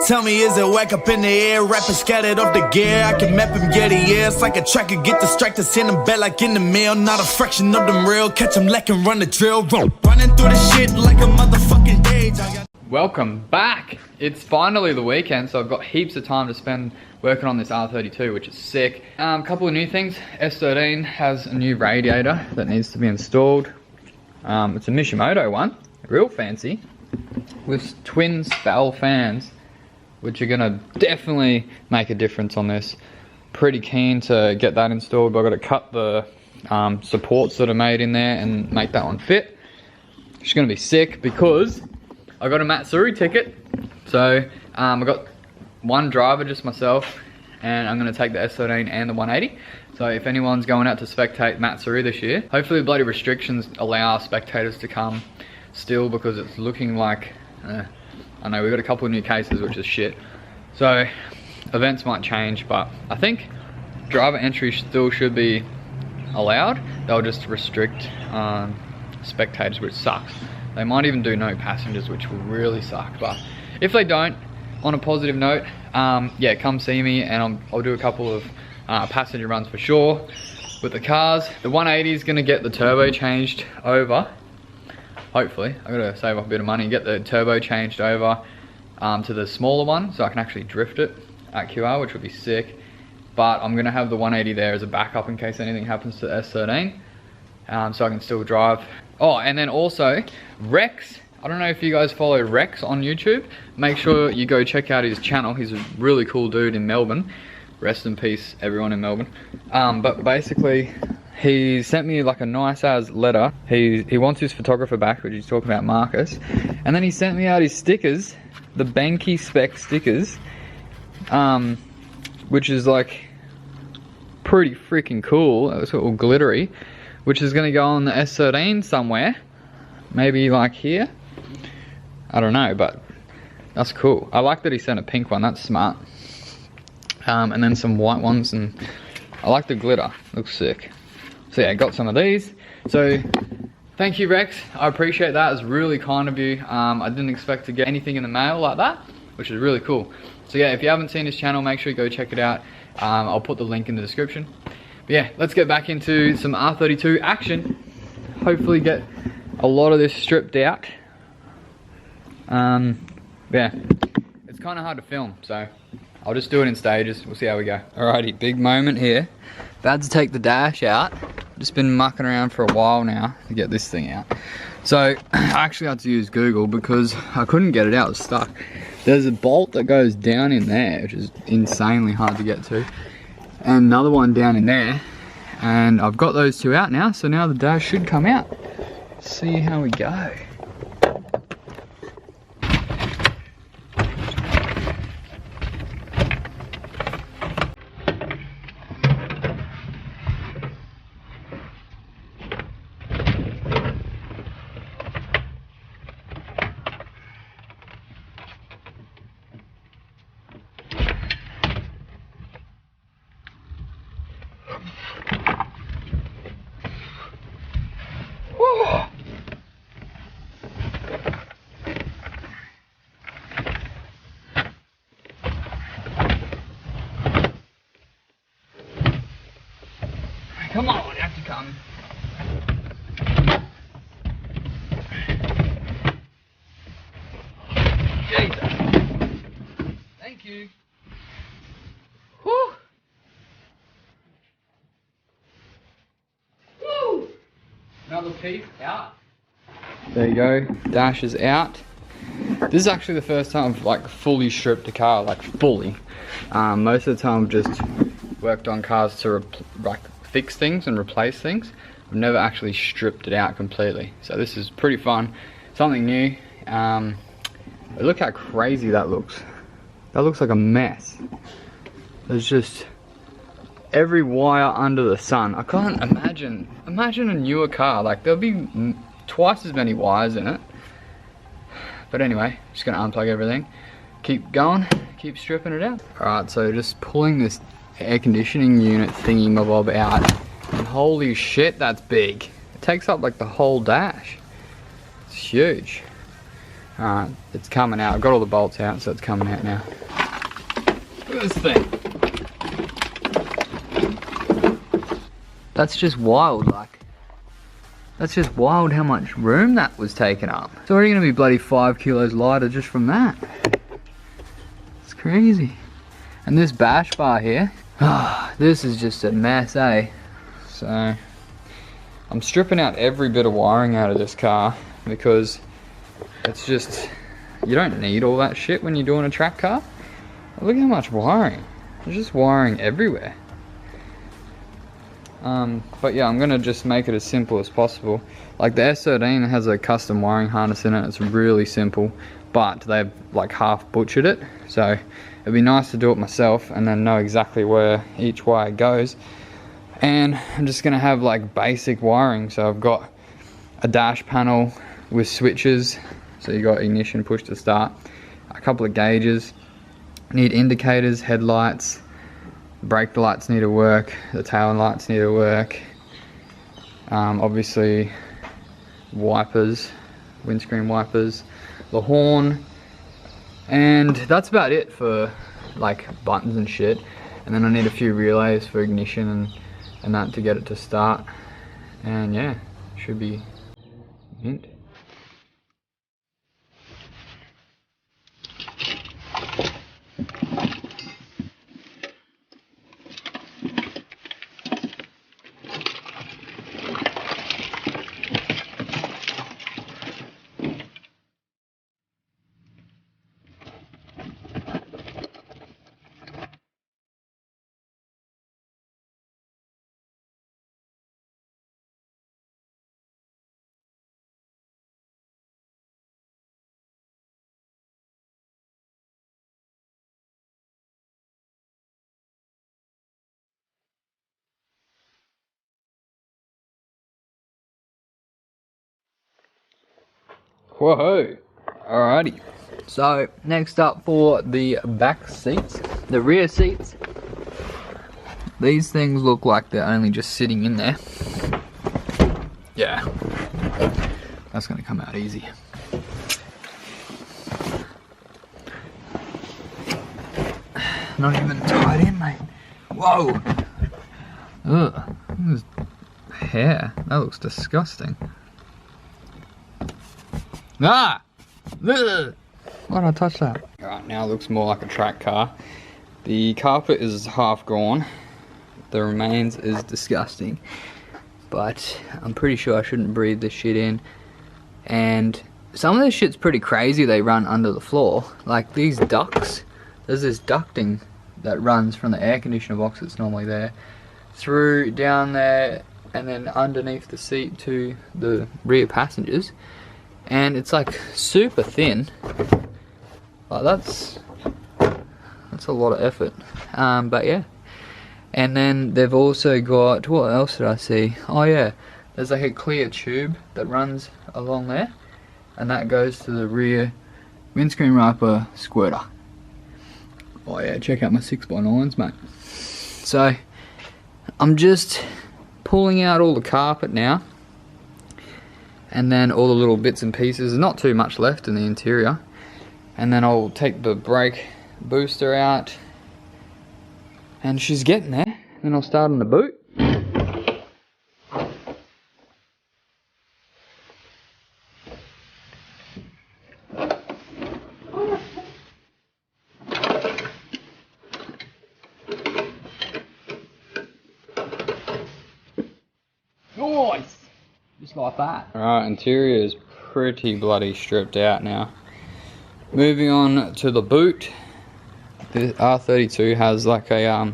Tell me, is it whack up in the air? Rapping scattered off the gear. I can map him, get it, yeah. It's like a tracker, get distracted, send him back like in the mail. Not a fraction of them real. Catch him lacking, run the drill. Running through the shit like a motherfucking age. Welcome back. It's finally the weekend, so I've got heaps of time to spend working on this R32, which is sick. Couple of new things. S13 has a new radiator that needs to be installed. It's a Mishimoto one, real fancy, with twin spell fans, which are gonna definitely make a difference on this. Pretty keen to get that installed, but I've got to cut the supports that are made in there and make that one fit. It's gonna be sick because I got a Matsuri ticket. So I got one driver, just myself, and I'm gonna take the S13 and the 180. So if anyone's going out to spectate Matsuri this year, hopefully bloody restrictions allow spectators to come still, because it's looking like, I know we've got a couple of new cases, which is shit. So events might change, but I think driver entry still should be allowed. They'll just restrict spectators, which sucks. They might even do no passengers, which will really suck. But if they don't, on a positive note, yeah, come see me and I'll do a couple of passenger runs for sure with the cars. The 180 is gonna get the turbo changed over. Hopefully, I gotta save up a bit of money and get the turbo changed over to the smaller one, so I can actually drift it at QR, which would be sick. But I'm gonna have the 180 there as a backup in case anything happens to the S13, so I can still drive. Oh, and then also Rex. I don't know if you guys follow Rex on YouTube. Make sure you go check out his channel. He's a really cool dude in Melbourne. Rest in peace, everyone in Melbourne. But basically, he sent me like a nice ass letter. He wants his photographer back, which he's talking about, Marcus. And then he sent me out his stickers, the Banky spec stickers, which is like pretty freaking cool. It's all glittery, which is gonna go on the S13 somewhere. Maybe like here. I don't know, but that's cool. I like that he sent a pink one, that's smart. And then some white ones, and I like the glitter, looks sick. So yeah, I got some of these. So thank you, Rex, I appreciate that. It's really kind of you. I didn't expect to get anything in the mail like that, which is really cool. So yeah, if you haven't seen his channel, make sure you go check it out. I'll put the link in the description. But yeah, let's get back into some R32 action. Hopefully get a lot of this stripped out. Yeah, it's kind of hard to film, so I'll just do it in stages. We'll see how we go. Alrighty, big moment here. About to take the dash out. Just been mucking around for a while now to get this thing out. So I actually had to use Google because I couldn't get it out, it was stuck. There's a bolt that goes down in there, which is insanely hard to get to. And another one down in there. And I've got those two out now, so now the dash should come out. See how we go. Come on, you have to come. Jesus. Thank you. Whew. Woo. Another piece out. There you go. Dash is out. This is actually the first time I've like fully stripped a car, like fully. Most of the time I've just worked on cars to like fix things and replace things. I've never actually stripped it out completely. So this is pretty fun. Something new. Look how crazy that looks. That looks like a mess. There's just every wire under the sun. I can't imagine a newer car. Like there'll be twice as many wires in it. But anyway, just gonna unplug everything. Keep going, keep stripping it out. Alright, so just pulling this air conditioning unit thingy mabob out, and holy shit, that's big. It takes up like the whole dash. It's huge. Alright, it's coming out. I've got all the bolts out, so it's coming out now. Look at this thing. That's just wild, like. That's just wild how much room that was taken up. It's already gonna be bloody 5 kilos lighter just from that. It's crazy. And this bash bar here, this is just a mess, eh? So, I'm stripping out every bit of wiring out of this car because it's just, you don't need all that shit when you're doing a track car. Look how much wiring. There's just wiring everywhere. But yeah, I'm gonna just make it as simple as possible. Like the S13 has a custom wiring harness in it. It's really simple, but they've like half butchered it. So it'd be nice to do it myself and then know exactly where each wire goes. And I'm just gonna have like basic wiring. So I've got a dash panel with switches. So you got ignition, push to start, a couple of gauges, need indicators, headlights, brake lights need to work, the tail lights need to work, obviously wipers, windscreen wipers, the horn, and that's about it for like buttons and shit. And then I need a few relays for ignition and that to get it to start, and yeah, should be mint. Whoa! Alrighty. So next up for the back seats, the rear seats. These things look like they're only just sitting in there. Yeah, that's gonna come out easy. Not even tied in, mate. Whoa! Ugh. This hair. That looks disgusting. Ah! Ugh. Why did I touch that? Alright, now it looks more like a track car. The carpet is half gone. The remains is disgusting. But I'm pretty sure I shouldn't breathe this shit in. And some of this shit's pretty crazy. They run under the floor. Like these ducts. There's this ducting that runs from the air conditioner box that's normally there through down there and then underneath the seat to the rear passengers. And it's like super thin. Like that's a lot of effort. But yeah. And then they've also got, what else did I see? Oh yeah, there's like a clear tube that runs along there, and that goes to the rear windscreen wiper squirter. Oh yeah, check out my 6x9s, mate. So I'm just pulling out all the carpet now, and then all the little bits and pieces. There's not too much left in the interior. And then I'll take the brake booster out, and she's getting there. Then I'll start on the boot. Nice! Just like that. Alright, interior is pretty bloody stripped out now. Moving on to the boot. The R32 has like a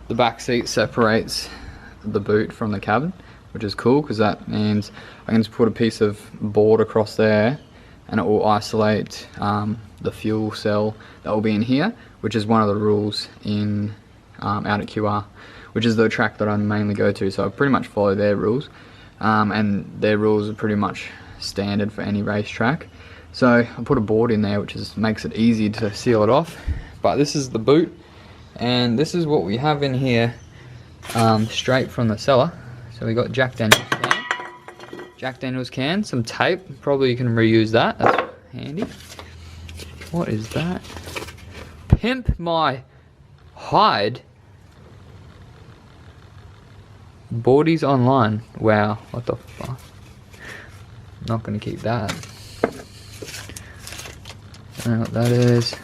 the back seat separates the boot from the cabin, which is cool because that means I can just put a piece of board across there and it will isolate the fuel cell that will be in here, which is one of the rules in out at QR, which is the track that I mainly go to. So I pretty much follow their rules, and their rules are pretty much standard for any racetrack. So I put a board in there, which makes it easy to seal it off. But this is the boot, and this is what we have in here, straight from the cellar. So we got Jack Daniels can, some tape. Probably you can reuse that. That's handy. What is that? Pimp my hide. Boardies online. Wow, what the fuck? Not gonna keep that. I don't know what that is.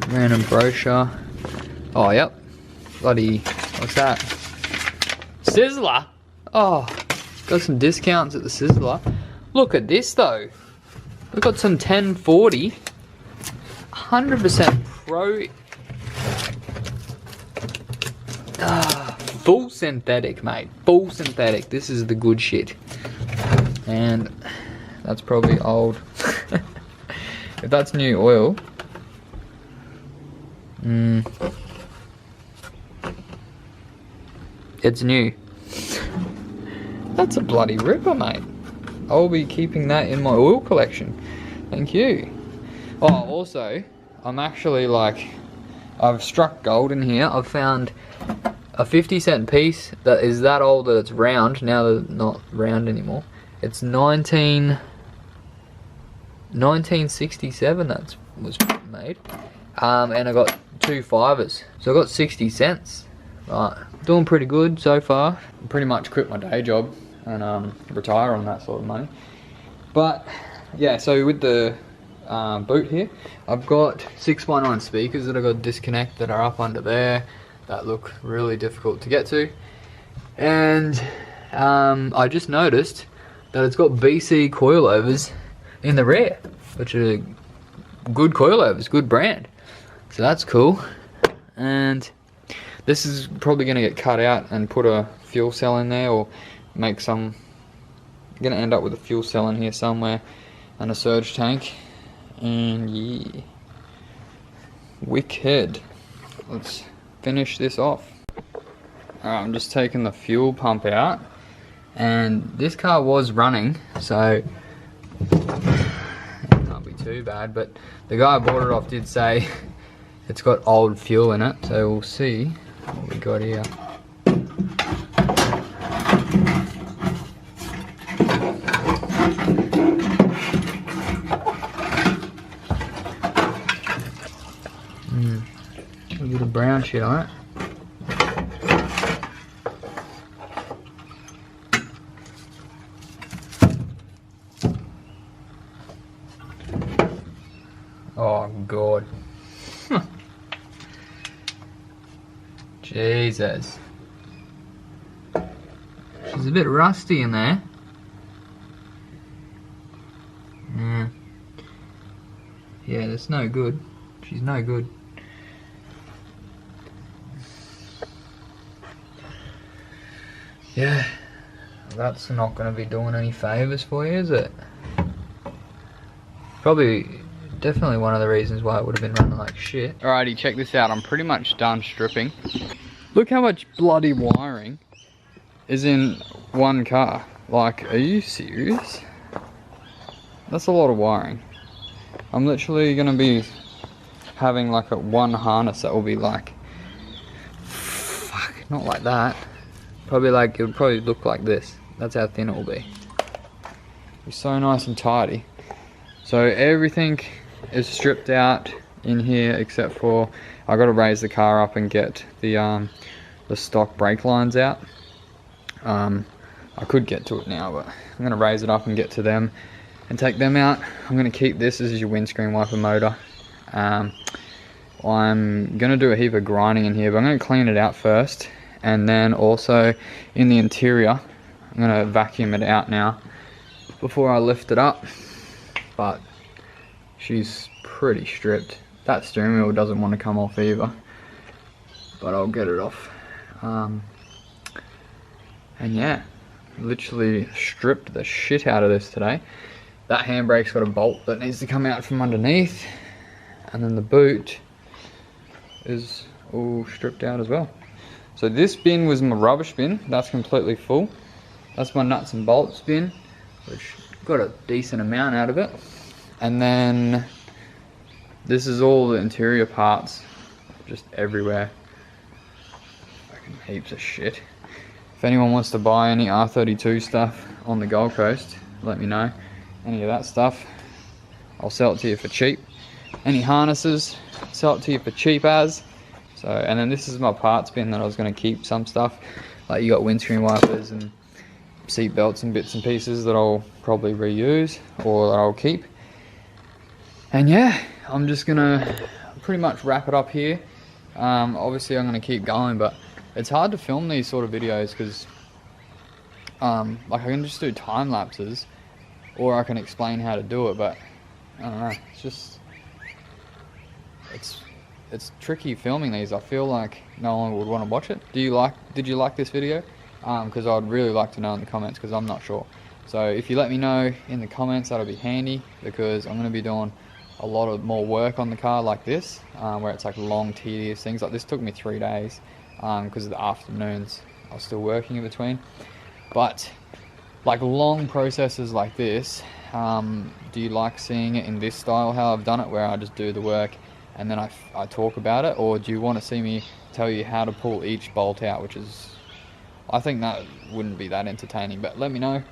Random brochure. Oh, yep. Bloody, what's that? Sizzler? Oh, got some discounts at the Sizzler. Look at this though. We've got some 1040. 100% pro. Full synthetic, mate. Full synthetic. This is the good shit. And that's probably old. If that's new oil. It's new. That's a bloody ripper, mate. I'll be keeping that in my oil collection. Thank you. Oh, also, I'm actually like, I've struck gold in here. I've found a 50-cent piece that is that old that it's round. Now that it's not round anymore. It's 1967 that was made. And I got 2 fivers. So I got 60 cents. Right, doing pretty good so far. Pretty much quit my day job and retire on that sort of money. But yeah, so with the boot here, I've got 6x9 speakers that I've got to disconnect that are up under there that look really difficult to get to. And I just noticed that it's got BC coilovers in the rear, which are good coilovers, good brand. So that's cool. And this is probably going to get cut out and put a fuel cell in there, or make some. I'm going to end up with a fuel cell in here somewhere and a surge tank. And yeah, wicked. Let's finish this off. Alright, I'm just taking the fuel pump out, and this car was running, so it can't be too bad, but the guy I bought it off did say it's got old fuel in it, so we'll see what we got here. A bit of brown shit on it. Oh God. Jesus. She's a bit rusty in there. Yeah, that's no good. She's no good. Yeah, that's not going to be doing any favours for you, is it? Probably, definitely one of the reasons why it would have been running like shit. Alrighty, check this out. I'm pretty much done stripping. Look how much bloody wiring is in one car. Like, are you serious? That's a lot of wiring. I'm literally going to be having like one harness that will be like, fuck, not like that. Probably like, it would probably look like this. That's how thin it will be. Be so nice and tidy. So everything is stripped out in here except for, I got to raise the car up and get the stock brake lines out. I could get to it now, but I'm going to raise it up and get to them and take them out. I'm going to keep this as your windscreen wiper motor. I'm going to do a heap of grinding in here, but I'm going to clean it out first. And then also in the interior, I'm going to vacuum it out now before I lift it up. But she's pretty stripped. That steering wheel doesn't want to come off either, but I'll get it off. And yeah, literally stripped the shit out of this today. That handbrake's got a bolt that needs to come out from underneath, and then the boot is all stripped out as well. So this bin was my rubbish bin. That's completely full. That's my nuts and bolts bin, which got a decent amount out of it. And then this is all the interior parts, just everywhere. Fucking heaps of shit. If anyone wants to buy any R32 stuff on the Gold Coast, let me know. Any of that stuff, I'll sell it to you for cheap. Any harnesses, sell it to you for cheap as. So, and then this is my parts bin that I was going to keep some stuff. Like you got windscreen wipers and seat belts and bits and pieces that I'll probably reuse or that I'll keep. And yeah, I'm just gonna pretty much wrap it up here. Obviously I'm gonna keep going, but it's hard to film these sort of videos because like I can just do time lapses or I can explain how to do it, but I don't know, it's just it's tricky filming these. I feel like no one would want to watch it. Did you like this video? Because I'd really like to know in the comments, because I'm not sure. So if you let me know in the comments, that'll be handy, because I'm going to be doing a lot of more work on the car like this, where it's like long, tedious things. Like this took me 3 days because of the afternoons. I was still working in between. But like long processes like this, do you like seeing it in this style, how I've done it, where I just do the work and then I talk about it? Or do you want to see me tell you how to pull each bolt out, which is, I think that wouldn't be that entertaining, but let me know.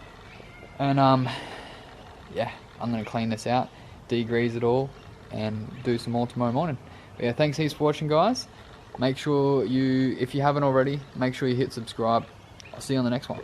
And yeah, I'm going to clean this out, degrease it all, and do some more tomorrow morning. But yeah, thanks heaps for watching, guys. Make sure you, if you haven't already, make sure you hit subscribe. I'll see you on the next one.